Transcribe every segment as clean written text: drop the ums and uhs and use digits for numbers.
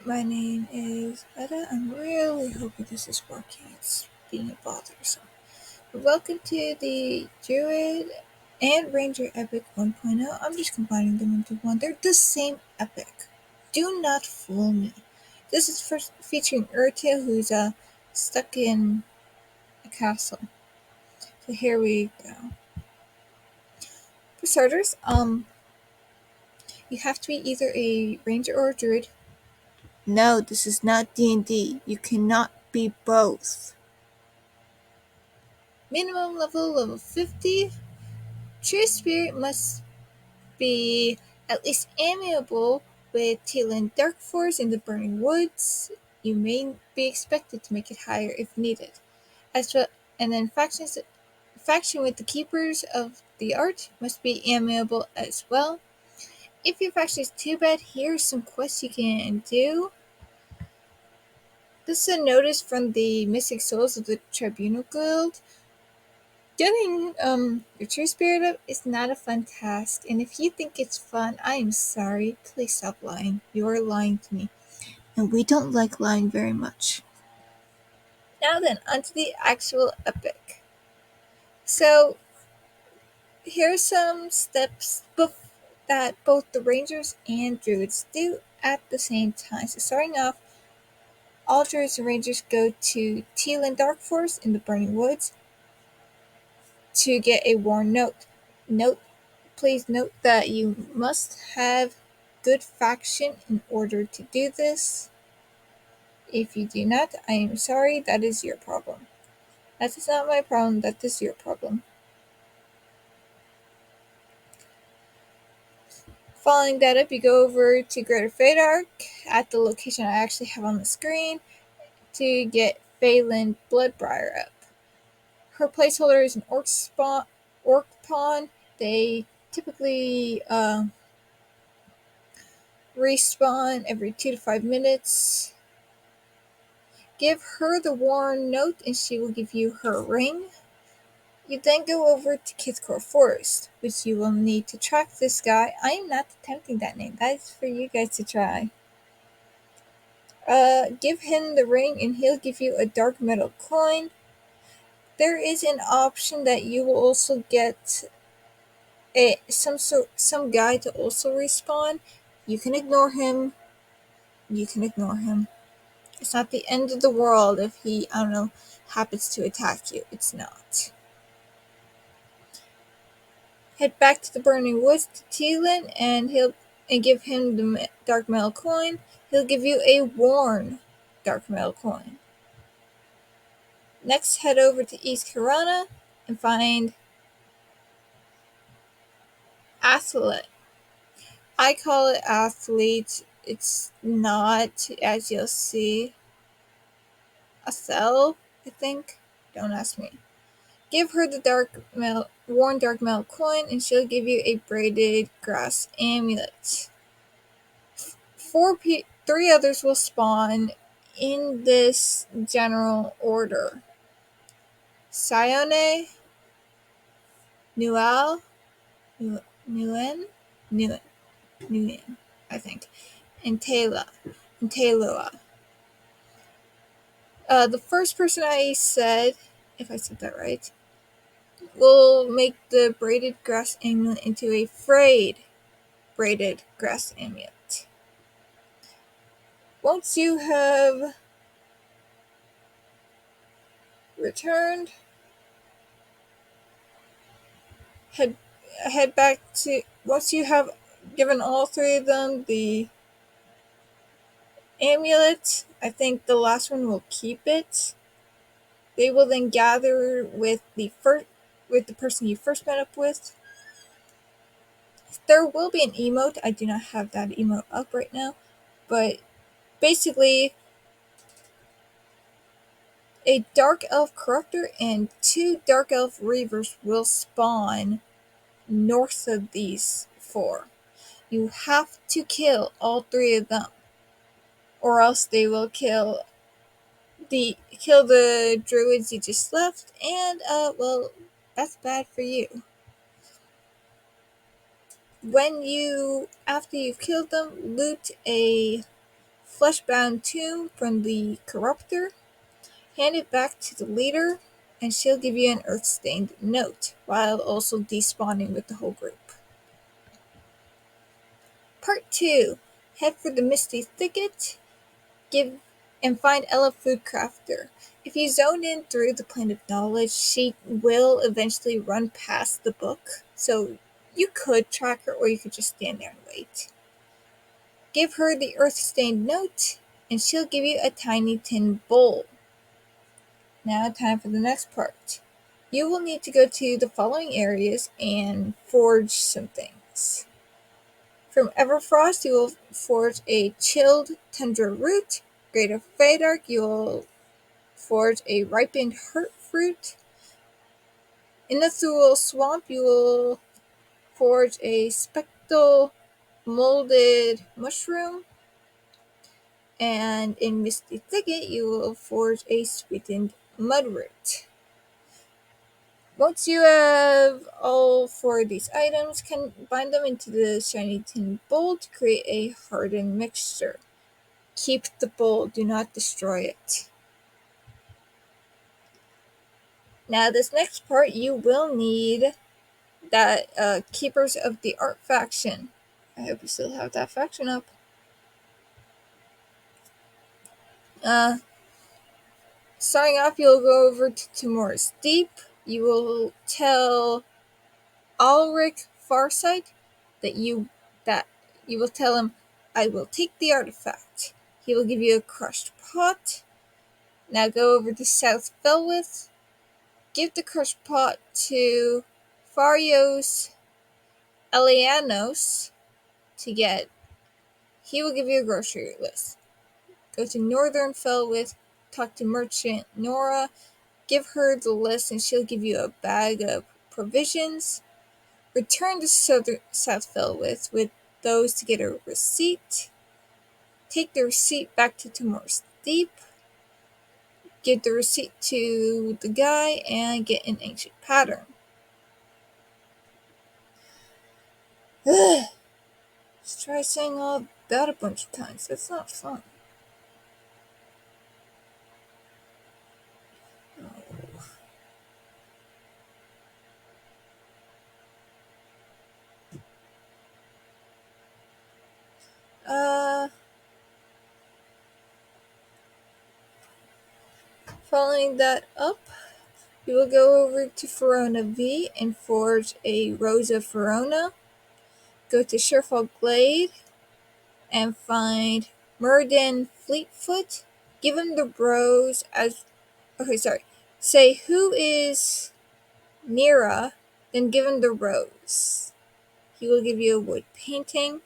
My name is Etta. I'm really hoping this is working. It's being bothersome. Welcome to the Druid and Ranger Epic 1.0. I'm just combining them into one. They're the same epic. Do not fool me. This is first featuring Etta, who's stuck in a castle. So here we go. For starters, you have to be either a ranger or a druid. No, this is not D&D. You cannot be both. Minimum level 50. True spirit must be at least amiable with Teal and Dark Force in the Burning Woods. You may be expected to make it higher if needed. As well, and then faction with the Keepers of the Art must be amiable as well. If your faction is too bad, here's some quests you can do. This is a notice from the Mystic Souls of the Tribunal Guild. Getting your true spirit up is not a fun task, and if you think it's fun, I am sorry. Please stop lying. You are lying to me, and we don't like lying very much. Now then, onto the actual epic. So, here are some steps that both the Rangers and Druids do at the same time. So, starting off, all Druids and Rangers go to Teal and Dark Forest in the Burning Woods to get a warn note. Please note that you must have good faction in order to do this. If you do not, I am sorry, that is your problem. That is not my problem, that is your problem. Following that up, you go over to Greater Fadark at the location I actually have on the screen to get Phelan Bloodbriar up. Her placeholder is an orc pawn. They typically respawn every 2 to 5 minutes. Give her the warn note and she will give you her ring. You then go over to Kithcore Forest, which you will need to track this guy. I am not attempting that name. That is for you guys to try. Give him the ring and he'll give you a dark metal coin. There is an option that you will also get some guy to also respawn. You can ignore him. It's not the end of the world if he, happens to attack you. It's not. Head back to the Burning Woods to Teelan and give him the Dark Metal coin. He'll give you a worn Dark Metal coin. Next, head over to East Kirana and find Athlete. I call it Athlete. It's not, as you'll see, a cell, I think. Don't ask me. Give her the worn Dark Metal coin and she'll give you a braided grass amulet. Three others will spawn in this general order. Sione, Nual, Nguyen, I think, and Taloa. The first person I said, if I said that right, will make the braided grass amulet into a frayed braided grass amulet. Once you have returned, head back to, once you have given all three of them the amulet, I think the last one will keep it. They will then gather with the person you first met up with. There will be an emote. I do not have that emote up right now, but basically a dark elf corruptor and 2 dark elf reavers will spawn north of these 4. You have to kill all 3 of them, or else they will kill the druids you just left, and well, that's bad for you. After you've killed them, loot a flesh-bound tomb from the corruptor, hand it back to the leader, and she'll give you an earth-stained note, while also despawning with the whole group. Part 2. Head for the Misty Thicket, and find Ella Food Crafter. If you zone in through the Plane of Knowledge, she will eventually run past the book, so you could track her or you could just stand there and wait. Give her the earth-stained note, and she'll give you a tiny tin bowl. Now time for the next part. You will need to go to the following areas and forge some things. From Everfrost, you will forge a chilled tundra root. Greater Fadark, you will forge a ripened heart fruit. In the Thule Swamp, you will forge a spectral molded mushroom. And in Misty Thicket, you will forge a sweetened mudroot. Once you have all 4 of these items, combine them into the shiny tin bowl to create a hardened mixture. Keep the bowl, do not destroy it. Now this next part, you will need that Keepers of the Art faction. I hope you still have that faction up. Starting off, you'll go over to Tomorrow's Deep. You will tell Ulrich Farsight that you will tell him, I will take the artifact. He will give you a crushed pot. Now go over to South Felwith. Give the crushed pot to Farios Elianos to get. He will give you a grocery list. Go to Northern Felwith, talk to Merchant Nora, give her the list and she'll give you a bag of provisions. Return to South Felwith with those to get a receipt. Take the receipt back to Tomorrow's Deep. Give the receipt to the guy and get an ancient pattern. Let's try saying all that a bunch of times. That's not fun. Following that up, you will go over to Verona V and forge a Rose of Verona. Go to Sherfall Glade and find Murden Fleetfoot. Give him the rose as. Okay, sorry. Say, who is Nira? Then give him the rose. He will give you a wood painting.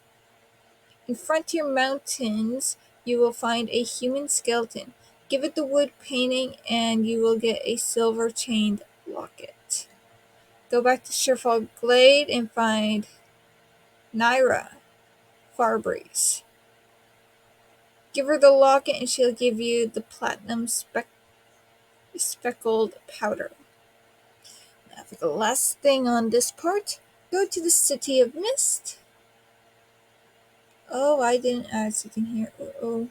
In Frontier Mountains, you will find a human skeleton. Give it the wood painting and you will get a silver chained locket. Go back to Sherfall Glade and find Naira Farbreeze. Give her the locket and she'll give you the platinum speckled powder. Now for the last thing on this part, go to the City of Mist. Oh, I didn't add something here. Oh,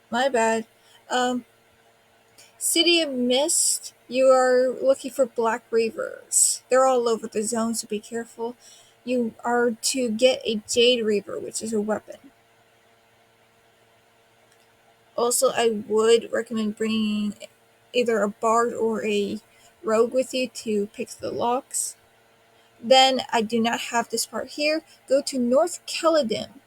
my bad. City of Mist, you are looking for Black Reavers. They're all over the zone, so be careful. You are to get a Jade Reaver, which is a weapon. Also, I would recommend bringing either a bard or a rogue with you to pick the locks. Then, I do not have this part here. Go to North Caladim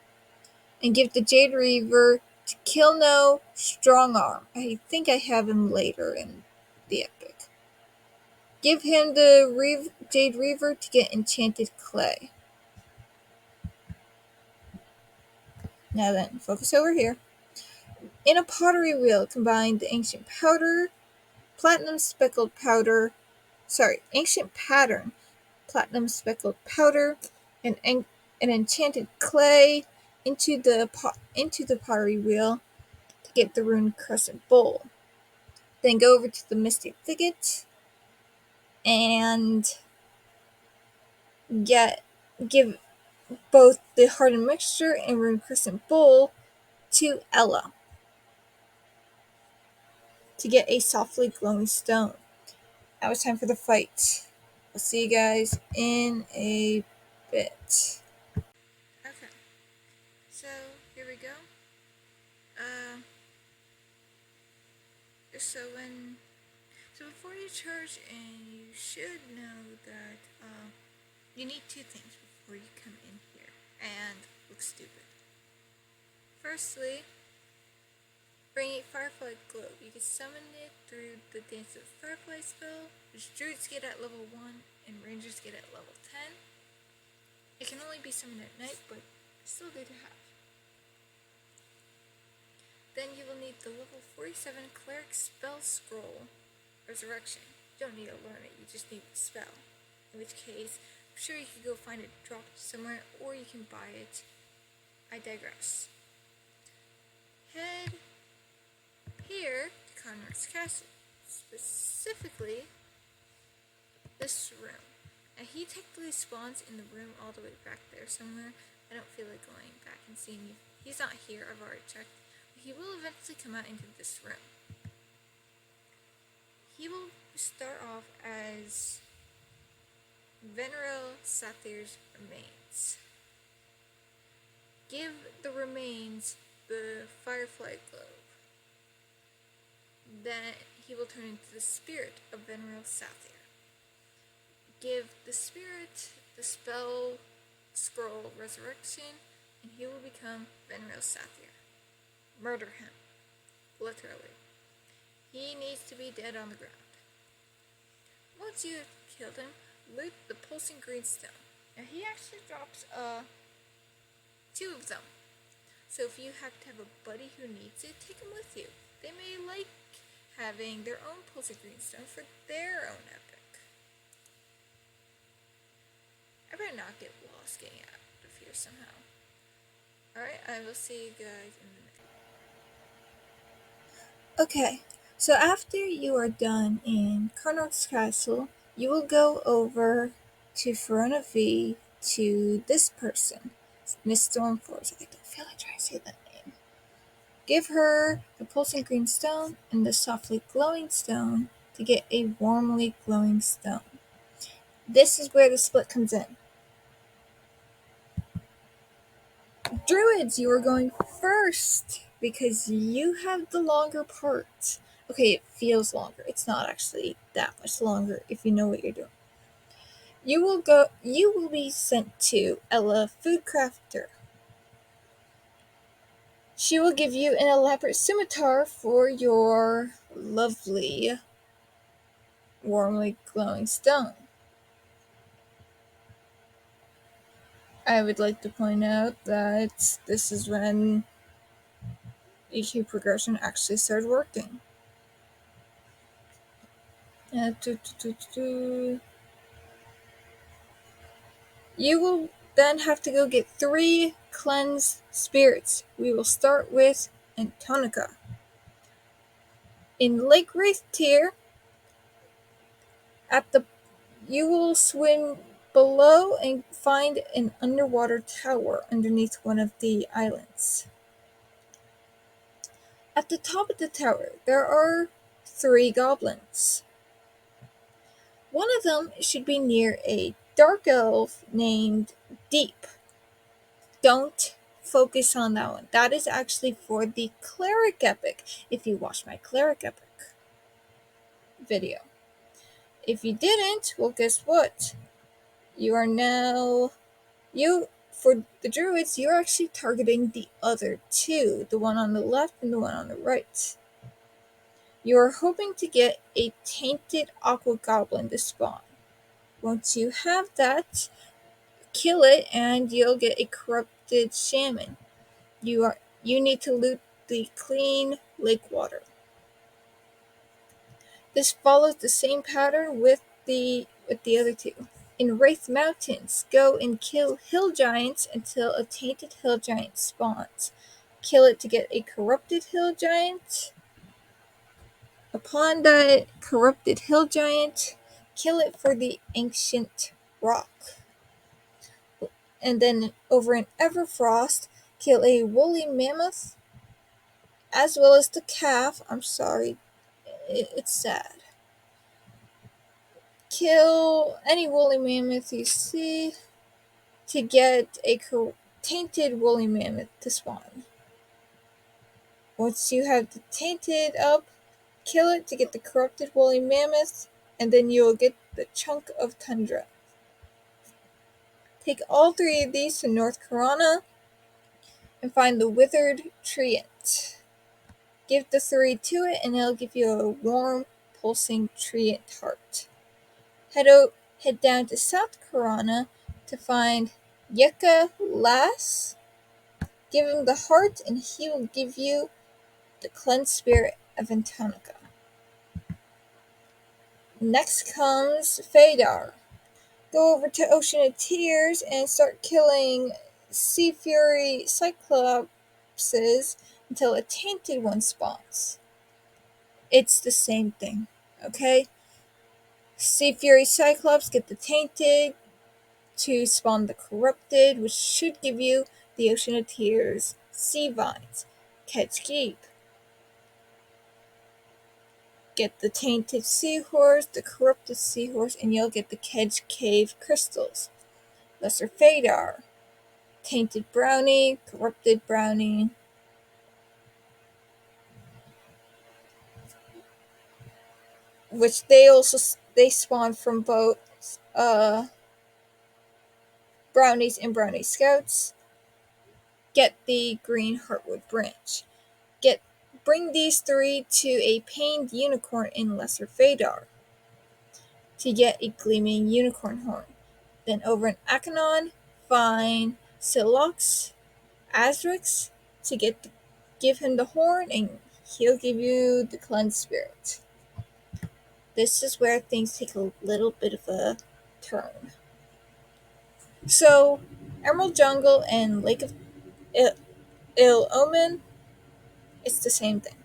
and give the Jade Reaver to Kilno Strongarm. I think I have him later in the epic. Give him the Jade Reaver to get enchanted clay. Now then, focus over here. In a pottery wheel, combine the ancient pattern, platinum speckled powder, and an enchanted clay into the pottery wheel to get the rune crescent bowl. Then go over to the Misty Thicket and give both the hardened mixture and rune crescent bowl to Ella. to get a softly glowing stone. Now it's time for the fight. I'll see you guys in a bit. Okay, so here we go. Uh, so when so before you charge in, you should know that you need two things before you come in here and look stupid. Firstly, bring a firefly globe. You can summon it through the Dance of Firefly spell, which druids get at level 1 and rangers get at level 10. It can only be summoned at night, but still good to have. Then you will need the level 47 Cleric Spell Scroll, Resurrection. You don't need to learn it, you just need the spell. In which case, I'm sure you could go find it dropped somewhere, or you can buy it. I digress. Head here to Connor's Castle, specifically this room. Now he technically spawns in the room all the way back there somewhere. I don't feel like going back and seeing if he's not here. I've already checked. But he will eventually come out into this room. He will start off as Venerable Sathir's remains. Give the remains the Firefly Globe. Then he will turn into the spirit of Venerable Sathir. Give the spirit the spell scroll Resurrection, and he will become Venerable Sathir. Murder him. Literally. He needs to be dead on the ground. Once you have killed him, loot the pulsing green stone. Now he actually drops two of them. So if you have to have a buddy who needs it, take him with you. They may like having their own pulsing green stone for their own epic. I better not get lost getting out of here somehow. Alright, I will see you guys in a minute. Okay, so after you are done in Karnok's Castle, you will go over to Verona V to this person, Miss Stormforce. I don't feel like trying to say that name. Give her the pulsing green stone and the softly glowing stone to get a warmly glowing stone. This is where the split comes in. Druids, you are going first because you have the longer part. Okay, it feels longer. It's not actually that much longer if you know what you're doing. You will be sent to Ella Food Crafter. She will give you an elaborate scimitar for your lovely, warmly glowing stone. I would like to point out that this is when EQ progression actually started working. You will then have to go get 3 cleansed spirits. We will start with Antonica. In Lake Wraith tier, you will swim below and find an underwater tower underneath one of the islands. At the top of the tower, there are 3 goblins. One of them should be near a dark elf named Deep. Don't focus on that one. That is actually for the Cleric Epic, if you watched my Cleric Epic video. If you didn't, well, guess what? For the Druids, you're actually targeting the other 2, the one on the left and the one on the right. You are hoping to get a tainted aqua goblin to spawn. Once you have that, kill it and you'll get a corrupted shaman. You need to loot the clean lake water. This follows the same pattern with the other 2. In Wraith Mountains, go and kill hill giants until a tainted hill giant spawns. Kill it to get a corrupted hill giant. Upon that corrupted hill giant, kill it for the ancient rock. And then over in Everfrost, kill a woolly mammoth, as well as the calf. I'm sorry, It's sad. Kill any woolly mammoth you see to get a tainted woolly mammoth to spawn. Once you have the tainted up, kill it to get the corrupted woolly mammoth, and then you'll get the chunk of tundra. Take all 3 of these to North Karana and find the withered treant. Give the 3 to it and it'll give you a warm, pulsing treant heart. Head down to South Karana to find Yucca Lass. Give him the heart and he will give you the cleansed spirit of Antonica. Next comes Fadar. Go over to Ocean of Tears and start killing Sea Fury Cyclopses until a tainted one spawns. It's the same thing, okay? Sea Fury Cyclops get the tainted to spawn the corrupted, which should give you the Ocean of Tears sea vines. Catch Keep. Get the tainted seahorse, the corrupted seahorse, and you'll get the Kedge Cave crystals. Lesser Fadar. Tainted brownie, corrupted brownie. Which they spawn from both brownies and brownie scouts. Get the green heartwood branch. Bring these 3 to a pained unicorn in Lesser Fadar to get a gleaming unicorn horn. Then over in Akanon, find Silox Azrix to give him the horn, and he'll give you the cleansed spirit. This is where things take a little bit of a turn. So, Emerald Jungle and Lake of Il Omen, it's the same thing.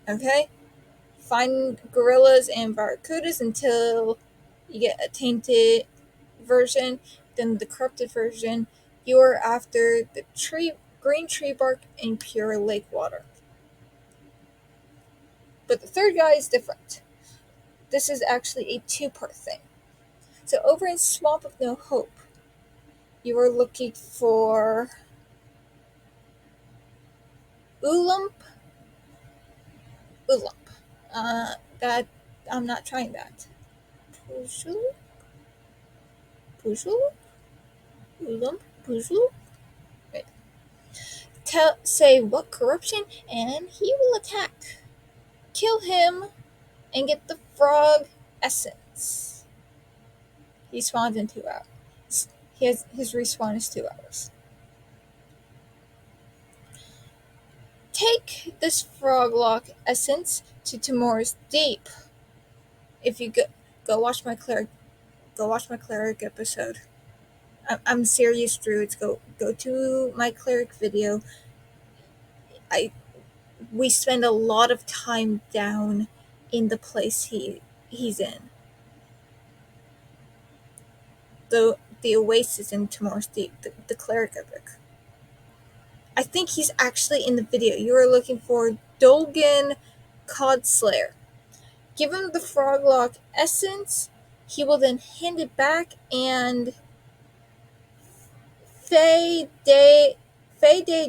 Okay? Find gorillas and barracudas until you get a tainted version, then the corrupted version. You are after the green tree bark and pure lake water. But the third guy is different. This is actually a 2-part thing. So over in Swamp of No Hope, you are looking for Oolump. That I'm not trying that. Pujul? Oolump? Pujul? Wait. Say what corruption, and he will attack. Kill him and get the frog essence. He spawns in 2 hours. His respawn is 2 hours. Take this froglock essence to Tomorrow's Deep. If you go watch my cleric episode. I'm serious, Druids. Go to my cleric video. We spend a lot of time down in the place he's in. The Oasis in Tomorrow's Deep, the cleric epic. I think he's actually in the video. You are looking for Dolgan Codslayer. Give him the Froglock essence. He will then hand it back, and Faye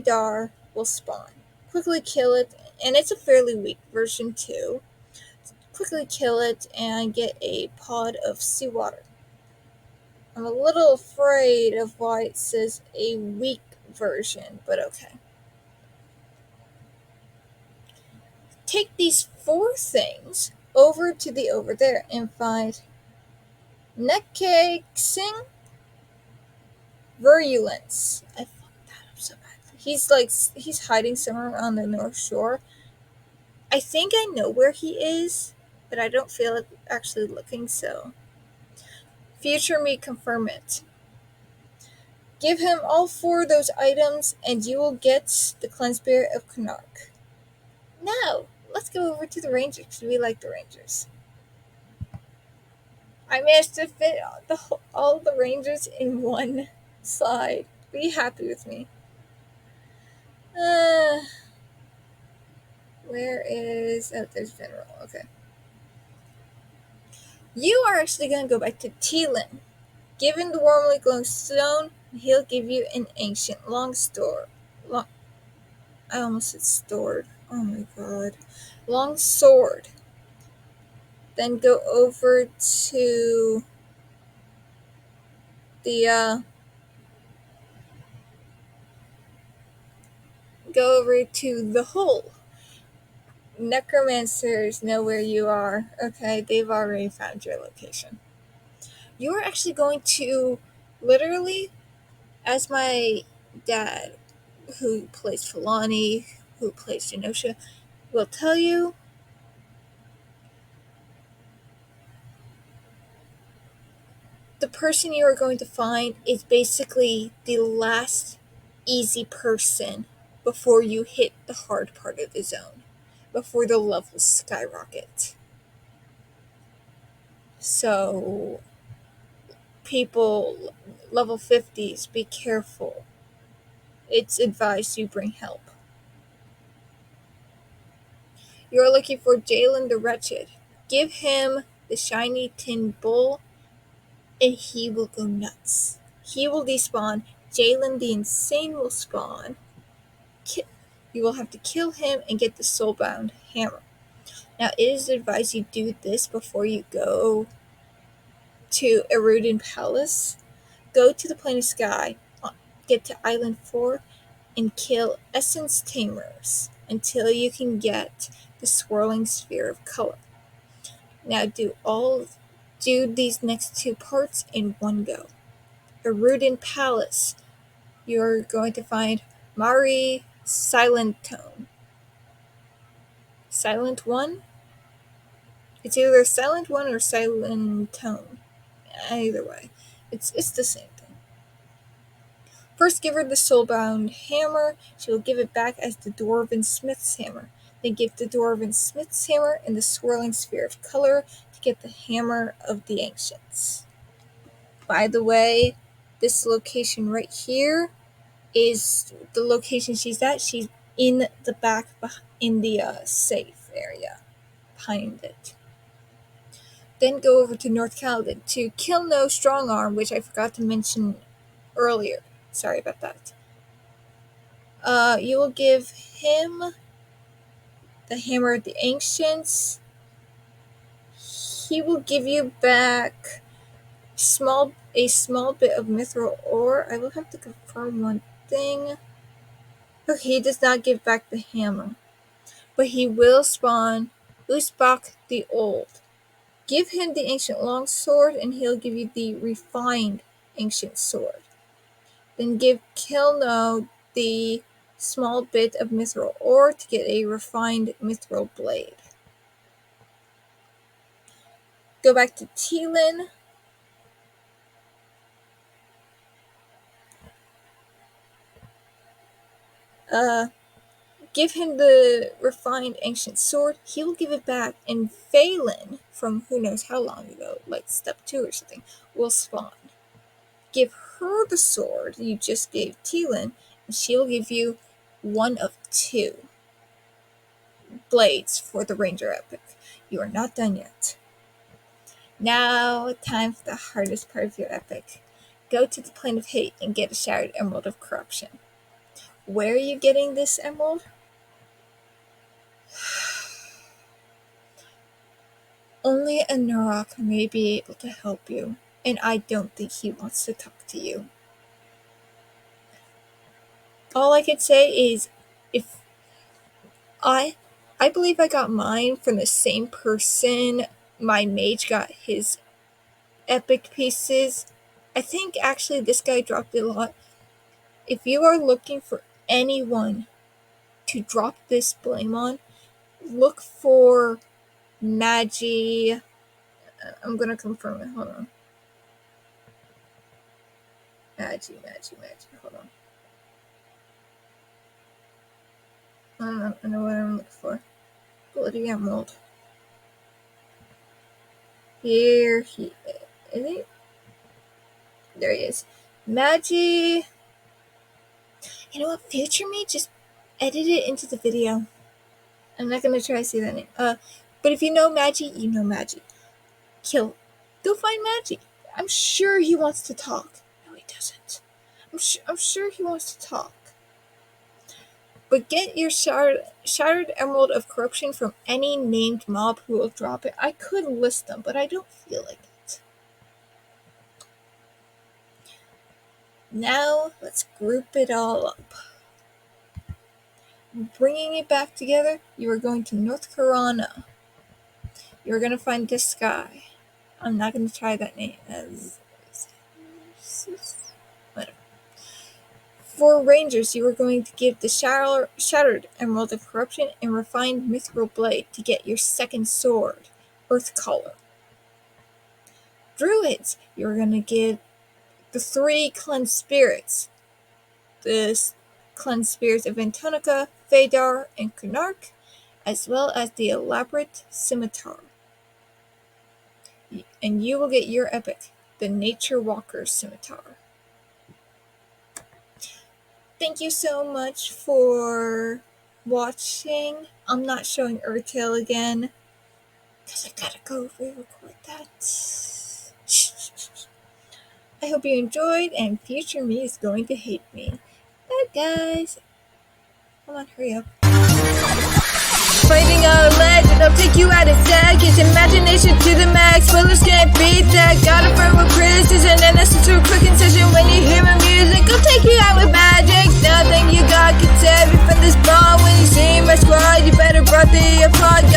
Dar will spawn. Quickly kill it, and it's a fairly weak version too. Quickly kill it and get a pod of seawater. I'm a little afraid of why it says a weak version, but okay. Take these 4 things over to the over there and find Nekexing Virulence. I fucked that up so bad. He's hiding somewhere on the North Shore. I think I know where he is, but I don't feel like actually looking, so future me confirm it. Give him all 4 of those items and you will get the cleansed spirit of Knark. Now, let's go over to the Rangers because we like the Rangers. I managed to fit all the Rangers in one slide. Be happy with me. Where is... Oh, there's General. Okay. You are actually going to go back to Teelan. Give him the warmly glowing stone, and he'll give you an ancient long sword. I almost said stored. Oh my god. Long sword. Then go over to the hole. Necromancers know where you are. Okay, they've already found your location. You are actually going to literally, as my dad, who plays Filani, who plays Genosha, will tell you, the person you are going to find is basically the last easy person before you hit the hard part of the zone, before the levels skyrocket. So, people, level 50s, be careful. It's advised you bring help. You're looking for Jalen the Wretched. Give him the shiny tin bull, and he will go nuts. He will despawn. Jalen the Insane will spawn. You will have to kill him and get the soulbound hammer. Now, it is advised you do this before you go to Erudin Palace. Go to the Plane of Sky, get to Island 4, and kill Essence Tamers until you can get the swirling sphere of color. Now do these next two parts in one go. Erudin Palace, you're going to find Mari Silent Tone. Silent 1? It's either Silent 1 or Silent Tone. Either way, it's the same thing. First, give her the soulbound hammer. She will give it back as the Dwarven Smith's hammer. Then give the Dwarven Smith's hammer and the swirling sphere of color to get the hammer of the ancients. By the way, this location right here is the location she's at. She's in the back, in the safe area behind it. Then go over to North Caledon to kill No Strong Arm, which I forgot to mention earlier. Sorry about that. You will give him the Hammer of the Ancients. He will give you back a small bit of mithril ore. I will have to confirm one thing. Okay, he does not give back the hammer, but he will spawn Usbach the Old. Give him the ancient longsword, and he'll give you the refined ancient sword. Then give Kilno the small bit of mithril ore to get a refined mithril blade. Go back to Teelan. Give him the refined ancient sword. He will give it back, and Phelan, from who knows how long ago, like step 2 or something, will spawn. Give her the sword you just gave Teelan, and she'll give you one of 2 blades for the Ranger Epic. You are not done yet. Now, time for the hardest part of your epic. Go to the Plane of Hate and get a Shattered Emerald of Corruption. Where are you getting this emerald? Only a Nurok may be able to help you, and I don't think he wants to talk to you. All I can say is, if I believe I got mine from the same person my mage got his epic pieces. I think actually this guy dropped it a lot. If you are looking for anyone to drop this blame on, look for Magi. I'm gonna confirm it. Hold on. Magi. Hold on. I know what I'm looking for. Bloody Emerald. Here he is. He? There he is. Magi. You know what? Future me, just edit it into the video. I'm not gonna try to say that name. But if you know Magi, you know Magi. Kill Go find Maggie. I'm sure he wants to talk. No, he doesn't. I'm sure he wants to talk. But get your shattered emerald of corruption from any named mob who will drop it. I could list them, but I don't feel like it. Now, let's group it all up. Bringing it back together, you are going to North Corona. You're going to find this guy. I'm not going to try that name. Whatever. For Rangers, you are going to give the Shattered Emerald of Corruption and Refined Mithril Blade to get your second sword, Earth Color. Druids, you are going to give the 3 Cleansed Spirits. The Cleansed Spirits of Antonica, Phaedar, and Kunark, as well as the elaborate Scimitar. And you will get your epic, the Nature Walker's Scimitar. Thank you so much for watching. I'm not showing Urtail again, because I gotta go re-record that. I hope you enjoyed, and future me is going to hate me. Bye, guys. Come on, hurry up. Fighting a legend, I'll take you out of seconds. Imagination to the max, spoilers can't beat that. Got a firm with precision and a true quick incision. When you hear my music, I'll take you out with magic. Nothing you got can save you from this ball. When you see my squad, you better brought the applaud.